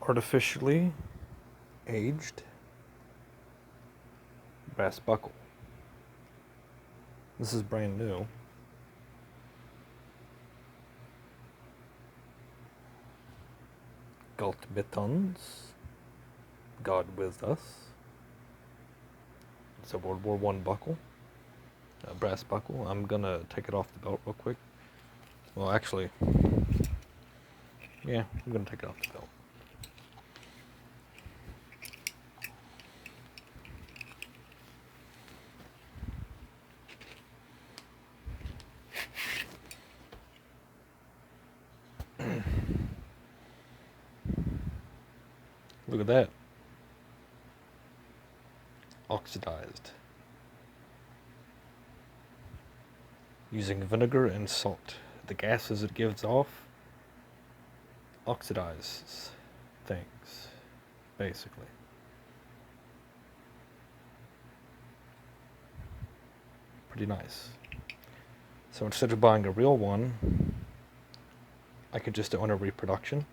Artificially aged brass buckle. This is brand new. Galt Bitons. God with us. It's a World War I buckle. A brass buckle. I'm gonna take it off the belt real quick. Well, actually, yeah, I'm gonna take it off the belt. Look at that. Oxidized. Using vinegar and salt. The gases it gives off oxidizes things, basically. Pretty nice. So instead of buying a real one, I could just own a reproduction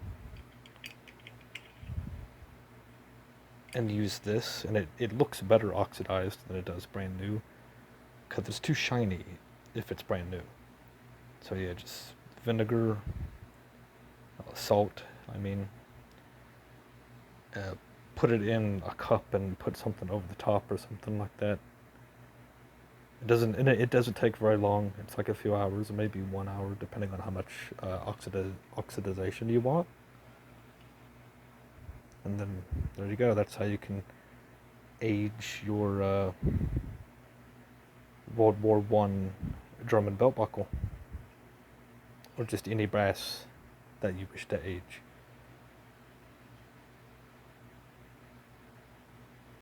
and use this, and it looks better oxidized than it does brand new, because it's too shiny if it's brand new. So yeah, just vinegar, salt, put it in a cup and put something over the top or something like that. It doesn't take very long. It's like a few hours, or maybe 1 hour, depending on how much oxidization you want. And then there you go. That's how you can age your World War I German belt buckle, or just any brass that you wish to age.